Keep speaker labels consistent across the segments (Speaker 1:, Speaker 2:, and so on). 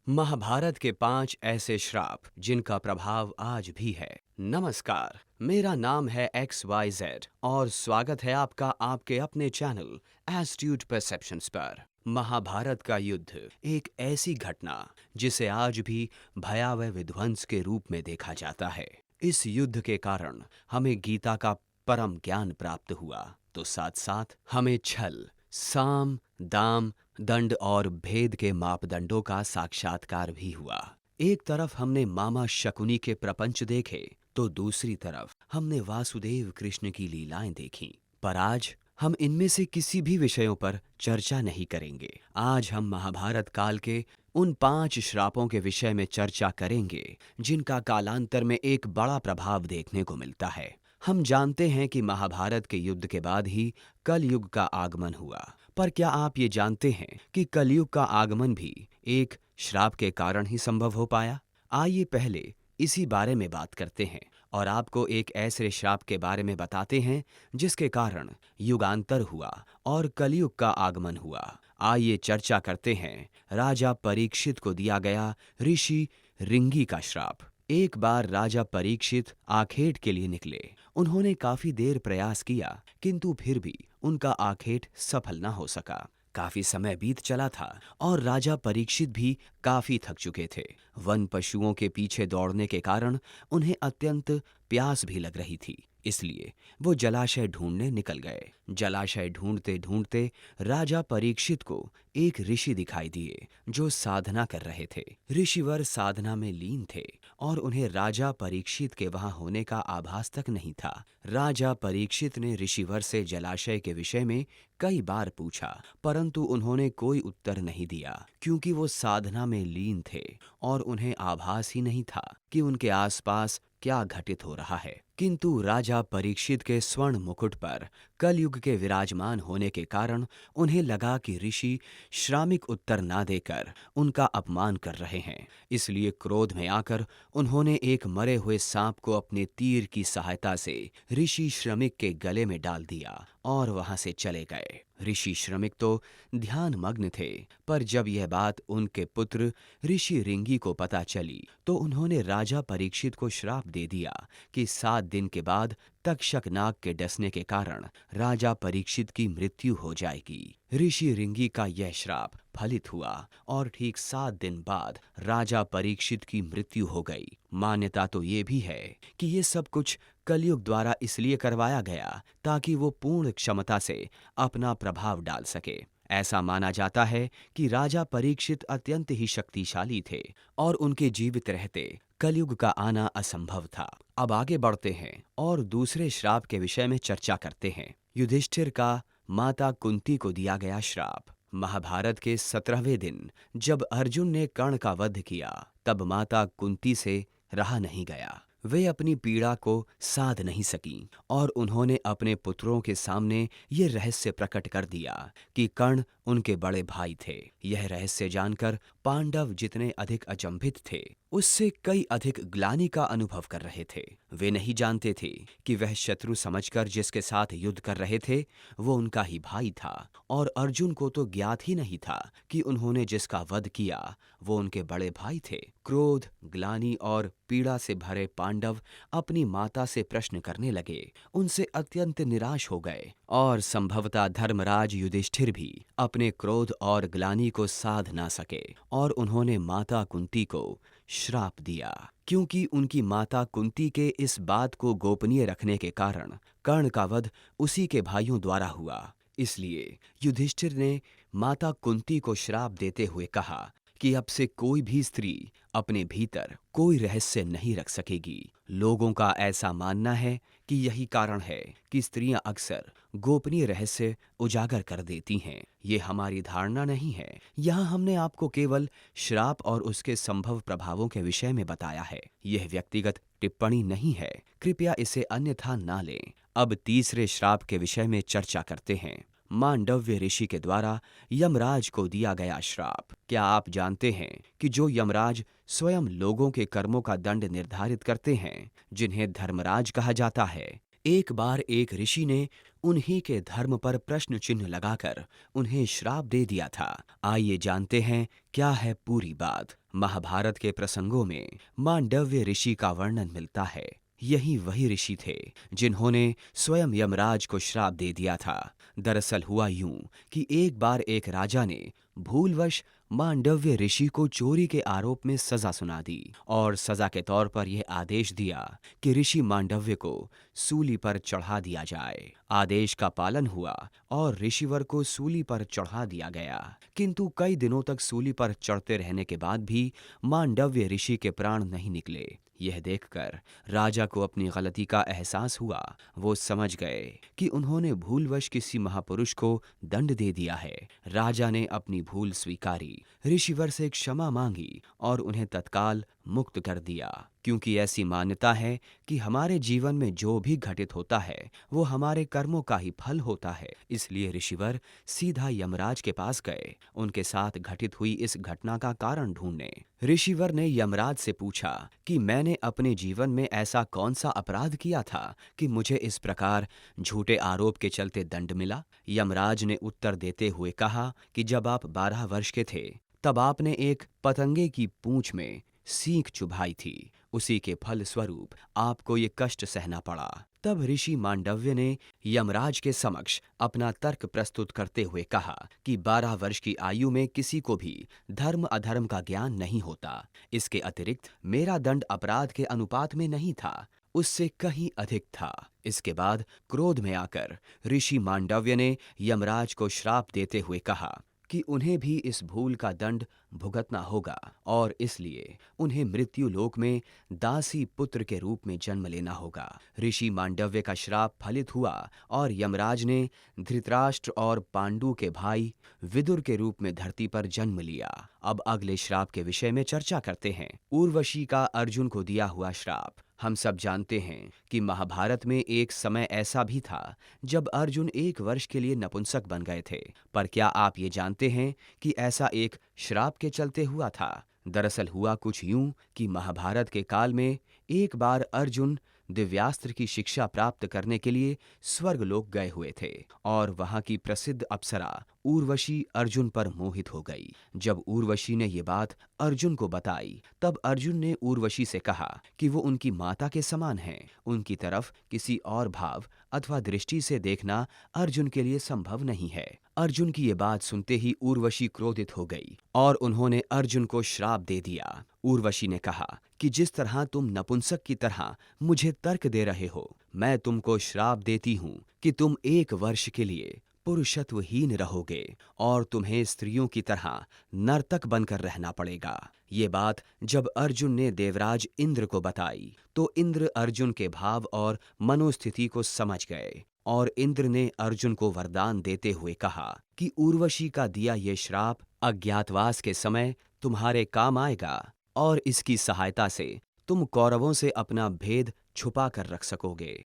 Speaker 1: महाभारत के 5 ऐसे श्राप जिनका प्रभाव आज भी है। नमस्कार, मेरा नाम है XYZ और स्वागत है आपका आपके अपने चैनल एस्ट्यूट परसेप्शंस पर। महाभारत का युद्ध एक ऐसी घटना जिसे आज भी भयावह विध्वंस के रूप में देखा जाता है। इस युद्ध के कारण हमें गीता का परम ज्ञान प्राप्त हुआ, तो साथ साथ हमें छल, साम, दाम, दंड और भेद के मापदंडों का साक्षात्कार भी हुआ। एक तरफ हमने मामा शकुनी के प्रपंच देखे, तो दूसरी तरफ हमने वासुदेव कृष्ण की लीलाएं देखीं। पर आज हम इनमें से किसी भी विषयों पर चर्चा नहीं करेंगे। आज हम महाभारत काल के उन 5 श्रापों के विषय में चर्चा करेंगे जिनका कालांतर में एक बड़ा प्रभाव देखने को मिलता है। हम जानते हैं कि महाभारत के युद्ध के बाद ही कलयुग का आगमन हुआ, पर क्या आप ये जानते हैं कि कलयुग का आगमन भी एक श्राप के कारण ही संभव हो पाया? आइए पहले इसी बारे में बात करते हैं और आपको एक ऐसे श्राप के बारे में बताते हैं जिसके कारण युगांतर हुआ और कलयुग का आगमन हुआ। आइए चर्चा करते हैं राजा परीक्षित को दिया गया ऋषि रिंगी का श्राप। एक बार राजा परीक्षित आखेट के लिए निकले। उन्होंने काफी देर प्रयास किया, किंतु फिर भी उनका आखेट सफल न हो सका। काफी समय बीत चला था और राजा परीक्षित भी काफी थक चुके थे। वन पशुओं के पीछे दौड़ने के कारण उन्हें अत्यंत प्यास भी लग रही थी, इसलिए वो जलाशय ढूंढने निकल गए। जलाशय ढूंढते ढूंढते राजा परीक्षित को एक ऋषि दिखाई दिए जो साधना कर रहे थे। ऋषिवर साधना में लीन थे और उन्हें राजा परीक्षित के वहां होने का आभास तक नहीं था। राजा परीक्षित ने ऋषिवर से जलाशय के विषय में कई बार पूछा, परंतु उन्होंने कोई उत्तर नहीं दिया, क्योंकि वो साधना में लीन थे और उन्हें आभास ही नहीं था कि उनके आसपास क्या घटित हो रहा है। किंतु राजा परीक्षित के स्वर्ण मुकुट पर कलयुग के विराजमान होने के कारण उन्हें लगा कि ऋषि श्रामिक उत्तर ना देकर उनका अपमान कर रहे हैं। इसलिए क्रोध में आकर उन्होंने एक मरे हुए सांप को अपने तीर की सहायता से ऋषि श्रमिक के गले में डाल दिया और वहां से चले गए। ऋषि श्रमिक तो ध्यान मग्न थे, पर जब यह बात उनके पुत्र ऋषि रिंगी को पता चली तो उन्होंने राजा परीक्षित को श्राप दे दिया कि 7 दिन के बाद तक्षक नाग के डसने के कारण राजा परीक्षित की मृत्यु हो जाएगी। ऋषि रिंगी का यह श्राप फलित हुआ और ठीक 7 दिन बाद राजा परीक्षित की मृत्यु हो गई। मान्यता तो ये भी है कि ये सब कुछ कलयुग द्वारा इसलिए करवाया गया ताकि वो पूर्ण क्षमता से अपना प्रभाव डाल सके। ऐसा माना जाता है कि राजा परीक्षित अत्यंत ही शक्तिशाली थे और उनके जीवित रहते कलयुग का आना असंभव था। अब आगे बढ़ते हैं और दूसरे श्राप के विषय में चर्चा करते हैं। युधिष्ठिर का माता कुंती को दिया गया श्राप। महाभारत के 17वें दिन जब अर्जुन ने कर्ण का वध किया, तब माता कुंती से रहा नहीं गया। वे अपनी पीड़ा को साध नहीं सकीं और उन्होंने अपने पुत्रों के सामने ये रहस्य प्रकट कर दिया कि कर्ण उनके बड़े भाई थे। यह रहस्य जानकर पांडव जितने अधिक अचंभित थे, उससे कई अधिक ग्लानि का अनुभव कर रहे थे। वे नहीं जानते थे कि वह शत्रु समझकर जिसके साथ युद्ध कर रहे थे वो उनका ही भाई था, और अर्जुन को तो ज्ञात ही नहीं था कि उन्होंने जिसका वध किया वो उनके बड़े भाई थे। क्रोध, ग्लानि और पीड़ा से भरे पांडव अपनी माता से प्रश्न करने लगे। उनसे अत्यंत निराश हो गए और संभवतः धर्मराज युधिष्ठिर भी अपने क्रोध और ग्लानि को साध ना सके और उन्होंने माता कुंती को श्राप दिया। क्योंकि उनकी माता कुंती के इस बात को गोपनीय रखने के कारण कर्ण का वध उसी के भाइयों द्वारा हुआ, इसलिए युधिष्ठिर ने माता कुंती को श्राप देते हुए कहा कि अब से कोई भी स्त्री अपने भीतर कोई रहस्य नहीं रख सकेगी। लोगों का ऐसा मानना है कि यही कारण है कि स्त्रियां अक्सर गोपनीय रहस्य उजागर कर देती हैं। ये हमारी धारणा नहीं है। यहाँ हमने आपको केवल श्राप और उसके संभव प्रभावों के विषय में बताया है। यह व्यक्तिगत टिप्पणी नहीं है, कृपया इसे अन्यथा ना लें। अब तीसरे श्राप के विषय में चर्चा करते हैं। मांडव्य ऋषि के द्वारा यमराज को दिया गया श्राप। क्या आप जानते हैं कि जो यमराज स्वयं लोगों के कर्मों का दंड निर्धारित करते हैं, जिन्हें धर्मराज कहा जाता है, एक बार एक ऋषि ने उन्हीं के धर्म पर प्रश्न चिन्ह लगाकर उन्हें श्राप दे दिया था। आइए जानते हैं क्या है पूरी बात। महाभारत के प्रसंगों में मांडव्य ऋषि का वर्णन मिलता है। यही वही ऋषि थे जिन्होंने स्वयं यमराज को श्राप दे दिया था। दरअसल हुआ यूं कि एक बार एक राजा ने भूलवश मांडव्य ऋषि को चोरी के आरोप में सजा सुना दी और सजा के तौर पर यह आदेश दिया कि ऋषि मांडव्य को सूली पर चढ़ा दिया जाए। आदेश का पालन हुआ और ऋषिवर को सूली पर चढ़ा दिया गया, किंतु कई दिनों तक सूली पर चढ़ते रहने के बाद भी मांडव्य ऋषि के प्राण नहीं निकले। यह देखकर राजा को अपनी गलती का एहसास हुआ। वो समझ गए कि उन्होंने भूलवश किसी महापुरुष को दंड दे दिया है। राजा ने अपनी भूल स्वीकारी, ऋषिवर से क्षमा मांगी और उन्हें तत्काल मुक्त कर दिया, क्योंकि ऐसी मान्यता है कि हमारे जीवन में जो भी घटित होता है वो हमारे कर्मों का ही फल होता है। इसलिए ऋषिवर सीधा यमराज के पास गए, उनके साथ घटित हुई इस घटना का कारण ढूंढने। ऋषिवर ने यमराज से पूछा कि मैंने अपने जीवन में ऐसा कौन सा अपराध किया था कि मुझे इस प्रकार झूठे आरोप के चलते दंड मिला। यमराज ने उत्तर देते हुए कहा कि जब आप 12 वर्ष के थे तब आपने एक पतंगे की पूंछ में सींग चुभाई थी। उसी के फल स्वरूप आपको ये कष्ट सहना पड़ा। तब ऋषि मांडव्य ने यमराज के समक्ष अपना तर्क प्रस्तुत करते हुए कहा कि 12 वर्ष की आयु में किसी को भी धर्म अधर्म का ज्ञान नहीं होता। इसके अतिरिक्त मेरा दंड अपराध के अनुपात में नहीं था, उससे कहीं अधिक था। इसके बाद क्रोध में आकर ऋषि मांडव्य ने यमराज को श्राप देते हुए कहा कि उन्हें भी इस भूल का दंड भुगतना होगा और इसलिए उन्हें मृत्यु लोक में दासी पुत्र के रूप में जन्म लेना होगा। ऋषि मांडव्य का श्राप फलित हुआ और यमराज ने धृतराष्ट्र और पांडु के भाई विदुर के रूप में धरती पर जन्म लिया। अब अगले श्राप के विषय में चर्चा करते हैं। उर्वशी का अर्जुन को दिया हुआ श्राप। हम सब जानते हैं कि महाभारत में एक समय ऐसा भी था जब अर्जुन 1 वर्ष के लिए नपुंसक बन गए थे। पर क्या आप ये जानते हैं कि ऐसा एक श्राप के चलते हुआ था? दरअसल हुआ कुछ यूं कि महाभारत के काल में एक बार अर्जुन दिव्यास्त्र की शिक्षा प्राप्त करने के लिए स्वर्गलोक गए हुए थे और वहां की प्रसिद्ध अप्सरा उर्वशी अर्जुन पर मोहित हो गई। जब उर्वशी ने ये बात अर्जुन को बताई तब अर्जुन ने उर्वशी से कहा कि वो उनकी माता के समान हैं। उनकी तरफ किसी और भाव अथवा दृष्टि से देखना अर्जुन के लिए संभव नहीं है। अर्जुन की ये बात सुनते ही उर्वशी क्रोधित हो गई और उन्होंने अर्जुन को श्राप दे दिया। उर्वशी ने कहा कि जिस तरह तुम नपुंसक की तरह मुझे तर्क दे रहे हो, मैं तुमको श्राप देती हूँ कि तुम 1 वर्ष के लिए पुरुषत्वहीन रहोगे और तुम्हें स्त्रियों की तरह नर्तक बनकर रहना पड़ेगा। ये बात जब अर्जुन ने देवराज इंद्र को बताई तो इंद्र अर्जुन के भाव और मनोस्थिति को समझ गए और इंद्र ने अर्जुन को वरदान देते हुए कहा कि उर्वशी का दिया ये श्राप अज्ञातवास के समय तुम्हारे काम आएगा और इसकी सहायता से तुम कौरवों से अपना भेद छुपा कर रख सकोगे।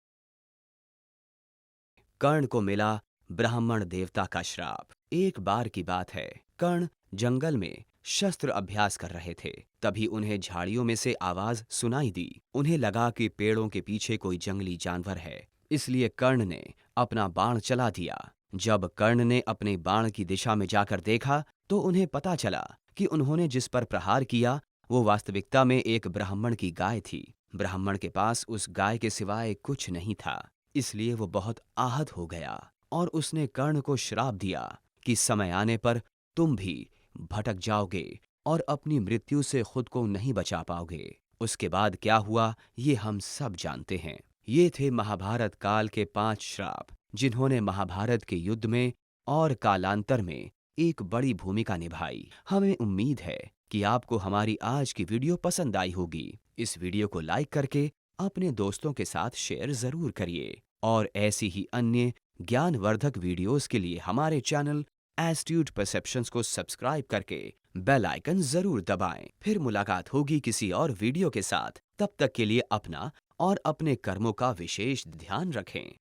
Speaker 1: कर्ण को मिला ब्राह्मण देवता का श्राप। एक बार की बात है, कर्ण जंगल में शस्त्र अभ्यास कर रहे थे। तभी उन्हें झाड़ियों में से आवाज सुनाई दी। उन्हें लगा कि पेड़ों के पीछे कोई जंगली जानवर है, इसलिए कर्ण ने अपना बाण चला दिया। जब कर्ण ने अपने बाण की दिशा में जाकर देखा तो उन्हें पता चला कि उन्होंने जिस पर प्रहार किया वो वास्तविकता में एक ब्राह्मण की गाय थी। ब्राह्मण के पास उस गाय के सिवाय कुछ नहीं था, इसलिए वो बहुत आहत हो गया और उसने कर्ण को श्राप दिया कि समय आने पर तुम भी भटक जाओगे और अपनी मृत्यु से खुद को नहीं बचा पाओगे। उसके बाद क्या हुआ ये हम सब जानते हैं। ये थे महाभारत काल के 5 श्राप जिन्होंने महाभारत के युद्ध में और कालांतर में एक बड़ी भूमिका निभाई। हमें उम्मीद है कि आपको हमारी आज की वीडियो पसंद आई होगी। इस वीडियो को लाइक करके अपने दोस्तों के साथ शेयर जरूर करिए और ऐसी ही अन्य ज्ञानवर्धक वीडियोस के लिए हमारे चैनल एस्ट्यूट परसेप्शंस को सब्सक्राइब करके बेल आइकन जरूर दबाएं। फिर मुलाकात होगी किसी और वीडियो के साथ। तब तक के लिए अपना और अपने कर्मों का विशेष ध्यान रखें।